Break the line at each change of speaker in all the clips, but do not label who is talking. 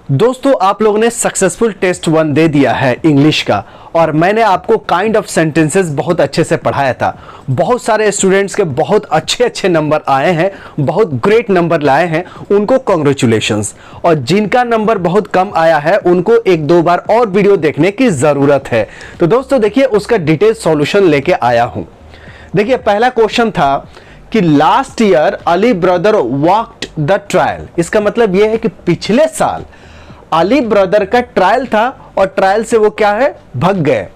दोस्तों आप लोगों ने सक्सेसफुल टेस्ट 1 दे दिया है इंग्लिश का और मैंने आपको काइंड ऑफ सेंटेंसेस बहुत अच्छे से पढ़ाया था। बहुत सारे स्टूडेंट्स के बहुत अच्छे नंबर आए हैं, बहुत ग्रेट नंबर लाए हैं, उनको कॉन्ग्रेचुलेशंस। और जिनका नंबर बहुत कम आया है उनको एक दो बार और वीडियो देखने की ज़रूरत है। तो दोस्तों देखिए उसका डिटेल सॉल्यूशन लेके आया हूं। देखिए पहला क्वेश्चन था कि last year Ali brother walked the trial. इसका मतलब यह है कि पिछले साल अली ब्रदर का ट्रायल था और ट्रायल से वो क्या है, भग गए।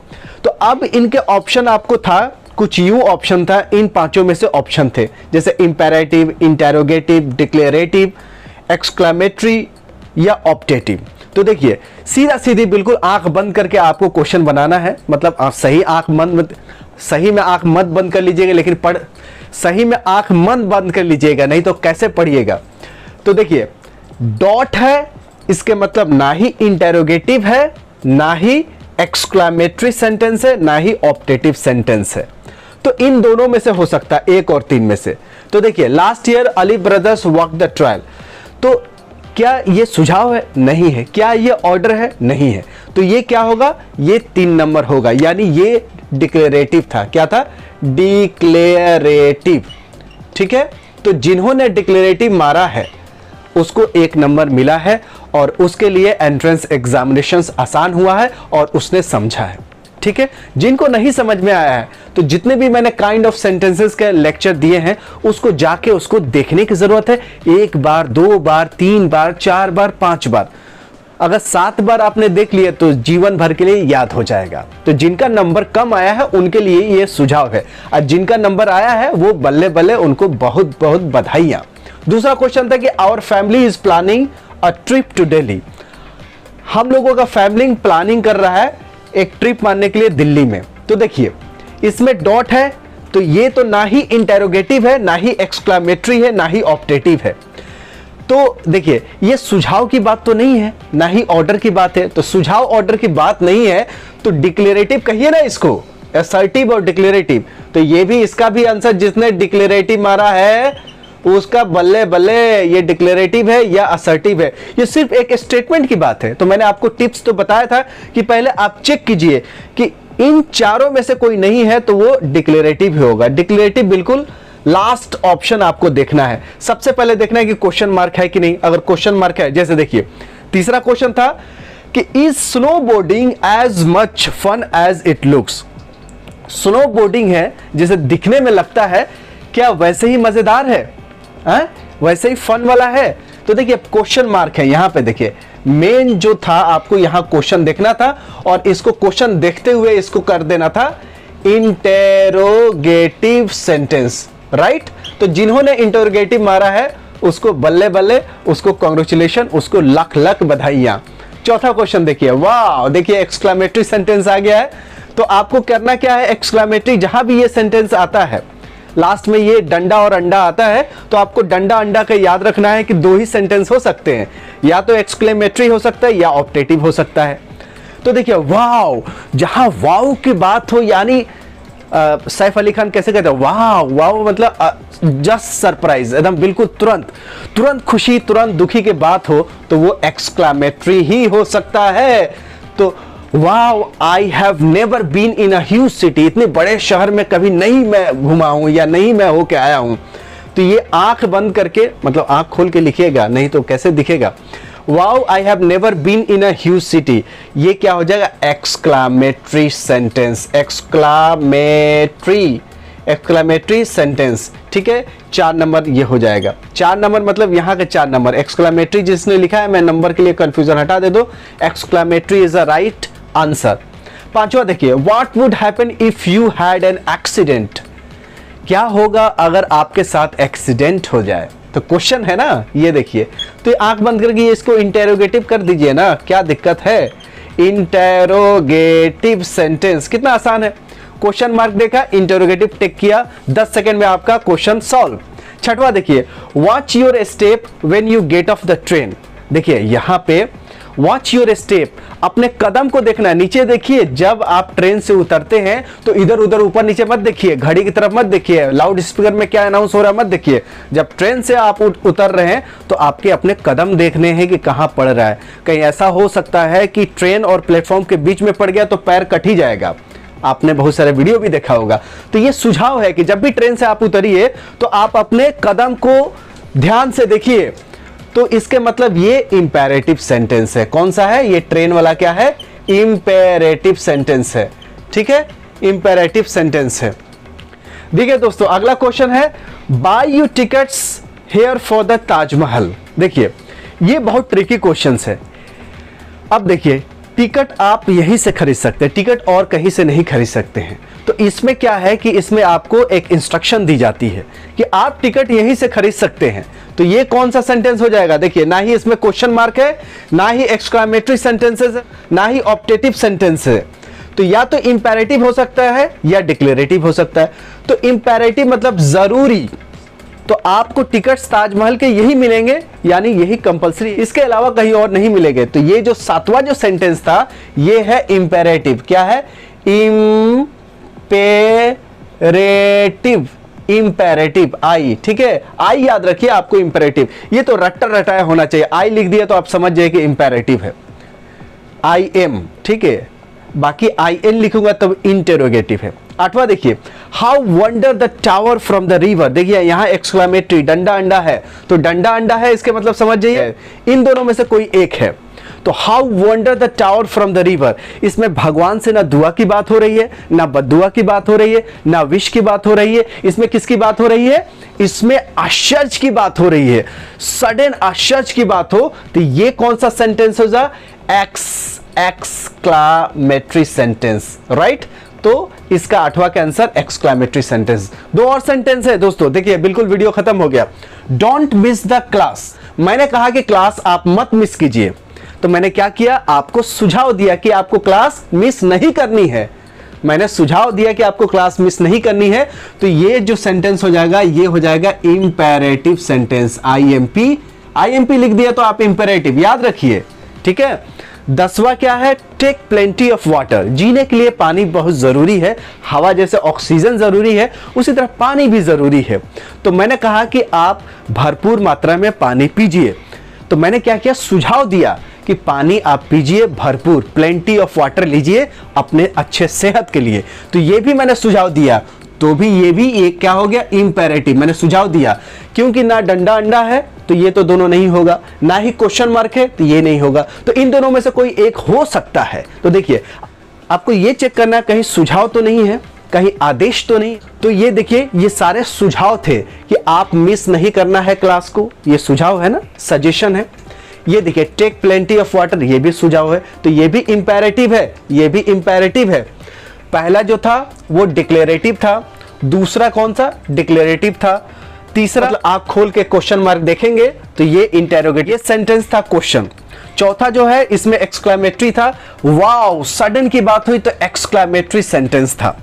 तो अब इनके ऑप्शन आपको था, कुछ यूं ऑप्शन था, इन पांचों में से ऑप्शन थे, जैसे इंपेरेटिव, इंटेरोगेटिव, डिक्लेरेटिव, एक्सक्लेमेटरी या ऑप्टेटिव। तो देखिए सीधा सीधी बिल्कुल आंख बंद करके आपको क्वेश्चन बनाना है। मतलब आप सही में आंख मत बंद कर लीजिएगा, लेकिन सही में आंख मत बंद कर लीजिएगा, नहीं तो कैसे पढ़िएगा। तो देखिए डॉट है, इसके मतलब ना ही इंटेरोगेटिव है, ना ही एक्सक्लेमेटरी सेंटेंस है, ना ही ऑप्टेटिव सेंटेंस है। तो इन दोनों में से हो सकता है, एक और तीन में से। तो देखिए last year Ali brothers walk the trial, तो क्या ये सुझाव है? नहीं है। क्या ये ऑर्डर है? नहीं है। तो ये क्या होगा? ये 3 नंबर होगा, यानी ये डिक्लेरेटिव था। क्या था? डिक्लेरेटिव। ठीक है, तो जिन्होंने डिक्लेरेटिव मारा है उसको 1 नंबर मिला है और उसके लिए एंट्रेंस एग्जामिनेशंस आसान हुआ है और उसने समझा है। ठीक है, जिनको नहीं समझ में आया है तो जितने भी मैंने काइंड ऑफ सेंटेंसेस के लेक्चर दिए हैं उसको जाके उसको देखने की जरूरत है। 1 बार, 2 बार, 3 बार, 4 बार, 5 बार। अगर 7 बार आपने देख लिया तो जीवन भर के लिए याद हो जाएगा। तो जिनका नंबर कम आया है उनके लिए ये सुझाव है, और जिनका नंबर आया है वो बल्ले बल्ले, उनको बहुत बहुत बधाइयां। दूसरा क्वेश्चन था कि our family is planning a trip to Delhi. हम लोगों का फैमिली प्लानिंग कर रहा है एक ट्रिप मारने के लिए दिल्ली में। तो देखिए इसमें डॉट है, तो ये तो ना ही इंटेरोगेटिव है, ना ही एक्सक्लेमेटरी है, ना ही ऑप्टेटिव है। तो देखिए ये सुझाव की बात तो नहीं है, ना ही ऑर्डर की बात है। तो सुझाव ऑर्डर की बात नहीं है तो डिक्लेरेटिव कहिए ना इसको, असर्टिव और डिक्लेरेटिव। तो ये भी, इसका भी आंसर जिसने डिक्लेरेटिव मारा है उसका बल्ले बल्ले, ये डिक्लेरेटिव है या असर्टिव है। ये सिर्फ एक स्टेटमेंट की बात है। तो मैंने आपको टिप्स तो बताया था कि पहले आप चेक कीजिए कि इन चारों में से कोई नहीं है तो वो डिक्लेरेटिव ही होगा। डिक्लेरेटिव बिल्कुल लास्ट ऑप्शन आपको देखना है। सबसे पहले देखना है कि क्वेश्चन मार्क है कि नहीं। अगर क्वेश्चन मार्क है, जैसे देखिए तीसरा क्वेश्चन था कि is snowboarding as much fun as it looks. Snowboarding है जैसे दिखने में लगता है, क्या वैसे ही मजेदार है? वैसे ही फन वाला है? तो देखिए क्वेश्चन मार्क है यहां पे। देखिए मेन जो था आपको यहां क्वेश्चन देखना था और इसको क्वेश्चन देखते हुए इसको कर देना था इंटेरोगेटिव सेंटेंस, राइट। तो जिन्होंने इंटेरोगेटिव मारा है उसको बल्ले बल्ले, उसको कांग्रेचुलेशन, उसको लख लख बधाइयां। चौथा क्वेश्चन देखिए, वाह, देखिए एक्सक्लेमेटरी सेंटेंस आ गया है। तो आपको करना क्या है, एक्सक्लेमेटरी जहां भी ये सेंटेंस आता है, लास्ट में ये डंडा और अंडा आता है, तो आपको डंडा अंडा का याद रखना है कि 2 ही सेंटेंस हो सकते हैं, या तो एक्सक्लेमेटरी हो सकता है या ऑप्टेटिव हो सकता है। तो देखिए वाव, जहां वाव की बात हो, यानी सैफ अली खान कैसे कहते हैं, वाव वाव मतलब जस्ट सरप्राइज, एकदम बिल्कुल तुरंत खुशी, तुरंत दुखी की बात हो तो वो एक्सक्लेमेटरी ही हो सकता है। तो wow, I have never been in a huge city, इतने बड़े शहर में कभी नहीं मैं घुमा हूं या नहीं मैं होके आया हूं। तो ये आंख बंद करके, मतलब आंख खोल के लिखिएगा, नहीं तो कैसे दिखेगा। Wow, I have never been in a huge city, ये क्या हो जाएगा, एक्सक्लेमेटरी सेंटेंस, एक्सक्लेमेटरी सेंटेंस। ठीक है, 4 नंबर ये हो जाएगा। 4 नंबर मतलब यहाँ के 4 नंबर। एक्सक्लेमेटरी जिसने लिखा है, मैं नंबर के लिए कंफ्यूजन हटा दे दो, exclamatory is a right answer. 5वां देखिए, what would happen if you had an accident. क्या होगा अगर आपके साथ एक्सीडेंट हो जाए। तो क्वेश्चन है ना, ये देखिए। तो आंख बंद करके इसको इंटेरोगेटिव कर दीजिए ना, क्या दिक्कत है। इंटेरोगेटिव सेंटेंस कितना आसान है। क्वेश्चन मार्क देखा, इंटेरोगेटिव टिक किया, 10 सेकंड में आपका क्वेश्चन सॉल्व। 6वां देखिए, watch your step when you get of the train. देखिए यहां पे वॉच योर स्टेप, अपने कदम को देखना है। नीचे देखिए, जब आप ट्रेन से उतरते हैं तो इधर उधर ऊपर नीचे मत देखिए, घड़ी की तरफ मत देखिए, लाउड स्पीकर में क्या अनाउंस हो रहा है मत देखिए। जब ट्रेन से आप उतर रहे हैं तो आपके अपने कदम देखने हैं कि कहाँ पड़ रहा है। कहीं ऐसा हो सकता है कि ट्रेन और प्लेटफॉर्म के बीच में पड़ गया तो पैर कट ही जाएगा। आपने बहुत सारे वीडियो भी देखा होगा। तो ये सुझाव है कि जब भी ट्रेन से आप उतरिए तो आप अपने कदम को ध्यान से देखिए। तो इसके मतलब ये इंपेरेटिव सेंटेंस है। कौन सा है? ये ट्रेन वाला क्या है? इंपेरेटिव सेंटेंस है। ठीक है, इंपेरेटिव सेंटेंस है। देखिए दोस्तों, अगला क्वेश्चन है buy you tickets here for the Taj Mahal. देखिए ये बहुत ट्रिकी क्वेश्चन है। अब देखिए, टिकट आप यहीं से खरीद सकते हैं, टिकट और कहीं से नहीं खरीद सकते हैं। तो इसमें क्या है कि इसमें आपको एक इंस्ट्रक्शन दी जाती है कि आप टिकट यहीं से खरीद सकते हैं। तो ये कौन सा सेंटेंस हो जाएगा? देखिए, ना ही इसमें क्वेश्चन मार्क है, ना ही एक्सक्लेमेटरी सेंटेंसेस है, ना ही ऑप्टेटिव सेंटेंस है। तो या तो इंपेरेटिव हो सकता है या डिक्लेरेटिव हो सकता है। तो इंपेरेटिव मतलब जरूरी, तो आपको टिकट्स ताजमहल के यही मिलेंगे, यानी यही कंपलसरी, इसके अलावा कहीं और नहीं मिलेंगे। तो ये जो सातवां जो सेंटेंस था ये है इंपेरेटिव। क्या है? इंपेरेटिव, इंपेरेटिव आई। ठीक है, आई याद रखिए आपको, इंपेरेटिव। ये तो रट्टा रटाया होना चाहिए, आई लिख दिया तो आप समझ जाइए कि इंपेरेटिव है। आई एम, ठीक है, बाकी आई एन लिखूंगा तब इंटेरोगेटिव है। आठवां देखिए, how wonder the tower from the river. देखिए यहां एक्सक्लेमेटरी, डंडा अंडा है, तो डंडा अंडा है, इसके मतलब समझ जाइए इन दोनों में से कोई एक है। तो how wonder the tower from the river, इसमें भगवान से ना दुआ की बात हो रही है, ना बद्दुआ की बात हो रही है, ना विश की बात हो रही है। इसमें किसकी बात हो रही है? इसमें आश्चर्य की बात हो रही है। सडन आश्चर्य की बात हो तो ये कौन सा सेंटेंस होगा? Exclamatory sentence, right. तो इसका आठवां का आंसर एक्सक्लेमेटरी सेंटेंस। दो और सेंटेंस है दोस्तों, देखिए बिल्कुल वीडियो खत्म हो गया। डोंट मिस द क्लास, मैंने कहा कि क्लास आप मत मिस कीजिए, तो मैंने क्या किया? आपको सुझाव दिया कि आपको क्लास मिस नहीं करनी है। मैंने सुझाव दिया कि आपको क्लास मिस नहीं करनी है। तो ये जो सेंटेंस हो जाएगा ये हो जाएगा इंपेरेटिव सेंटेंस। आईएमपी, आईएमपी लिख दिया तो आप इंपेरेटिव याद रखिए। ठीक है, 10वां क्या है? टेक प्लेंटी ऑफ वाटर, जीने के लिए पानी बहुत जरूरी है। हवा जैसे ऑक्सीजन जरूरी है उसी तरह पानी भी जरूरी है। तो मैंने कहा कि आप भरपूर मात्रा में पानी पीजिए। तो मैंने क्या किया? सुझाव दिया कि पानी आप पीजिए भरपूर, प्लेंटी ऑफ वाटर लीजिए अपने अच्छे सेहत के लिए। तो ये भी मैंने सुझाव दिया, तो भी ये भी एक क्या हो गया? इंपेरेटिव। मैंने सुझाव दिया, क्योंकि ना डंडा अंडा है तो ये तो दोनों नहीं होगा, ना ही क्वेश्चन मार्क है तो ये नहीं होगा। तो इन दोनों में से कोई एक हो सकता है। तो देखिए आपको ये चेक करना कहीं सुझाव तो नहीं है, कहीं आदेश तो नहीं। तो ये देखिए ये सारे सुझाव थे कि आप मिस नहीं करना है क्लास को, ये सुझाव है ना, सजेशन है। ये देखिए टेक प्लेंटी ऑफ वाटर, ये भी सुझाव है। तो ये भी इंपेरेटिव है, ये भी इंपेरेटिव है। पहला जो था वो डिक्लेरेटिव था, दूसरा कौन सा? डिक्लेरेटिव था। तीसरा मतलब आप खोल के क्वेश्चन मार्क देखेंगे तो ये इंटेरोगेटिव सेंटेंस था, क्वेश्चन। चौथा जो है इसमें एक्सक्लेमेटरी था, वाओ सडन की बात हुई तो एक्सक्लेमेटरी सेंटेंस था।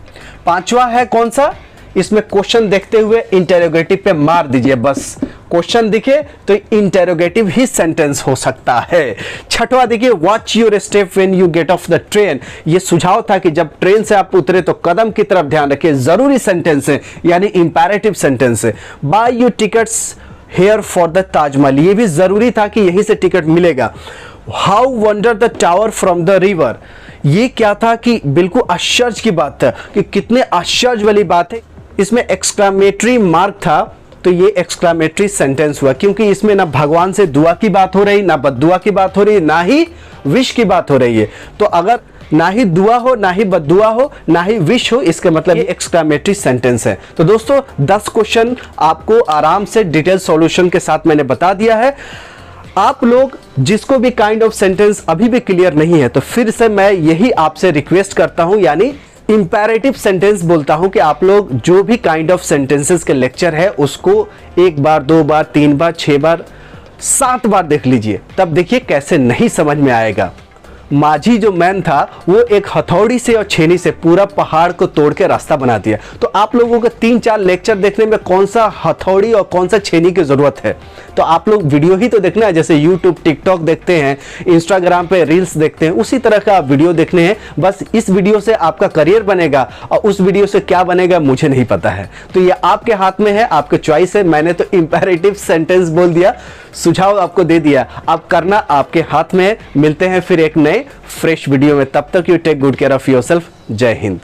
पांचवा है कौन सा? इसमें क्वेश्चन देखते हुए इंटेरोगेटिव पे मार दीजिए, बस क्वेश्चन दिखे तो इंटेरोगेटिव ही सेंटेंस हो सकता है। छठवा देखिए, watch your step when you get of the train, ये सुझाव था कि जब ट्रेन से आप उतरे तो कदम की तरफ ध्यान रखिए, जरूरी सेंटेंस है यानी इंपेरेटिव सेंटेंस है। By your tickets here for the Taj Mahal, ये भी जरूरी था कि यहीं से टिकट मिलेगा। How wonder the tower from the river, ये क्या था कि बिल्कुल आश्चर्य की बात था कि कितने आश्चर्य वाली बात है। इसमें एक्सक्लेमेटरी मार्क था तो ये एक्सक्लेमेटरी सेंटेंस हुआ, क्योंकि इसमें ना भगवान से दुआ की बात हो रही, ना बद्दुआ की बात हो रही, ना ही विश की बात हो रही है। तो अगर ना ही दुआ हो, ना ही बद्दुआ हो, ना ही विश हो, इसका मतलब ये एक्सक्लेमेटरी सेंटेंस है। तो दोस्तों 10 क्वेश्चन आपको आराम से डिटेल सॉल्यूशन के साथ मैंने बता दिया है। आप लोग जिसको भी काइंड ऑफ सेंटेंस अभी भी क्लियर नहीं है तो फिर से मैं यही आपसे रिक्वेस्ट करता हूं, यानी इंपेरेटिव सेंटेंस बोलता हूं कि आप लोग जो भी काइंड ऑफ सेंटेंसेस के लेक्चर है उसको 1 बार 2 बार 3 बार 6 बार 7 बार देख लीजिए, तब देखिए कैसे नहीं समझ में आएगा। माझी जो मैन था वो एक हथौड़ी से और छेनी से पूरा पहाड़ को तोड़ के रास्ता बना दिया। तो आप लोगों को 3-4 लेक्चर देखने में कौन सा हथौड़ी और कौन सा छेनी की जरूरत है? तो आप लोग वीडियो ही तो देखना है, जैसे यूट्यूब, टिकटॉक देखते हैं, इंस्टाग्राम पे रील्स देखते हैं, उसी तरह का वीडियो देखने हैं। बस इस वीडियो से आपका करियर बनेगा और उस वीडियो से क्या बनेगा मुझे नहीं पता है। तो ये आपके हाथ में है, आपके चॉइस है। मैंने तो इंपेरेटिव सेंटेंस बोल दिया, सुझाव आपको दे दिया, अब करना आपके हाथ में है। मिलते हैं फिर एक नए फ्रेश वीडियो में, तब तक you take good care of yourself. जय हिंद।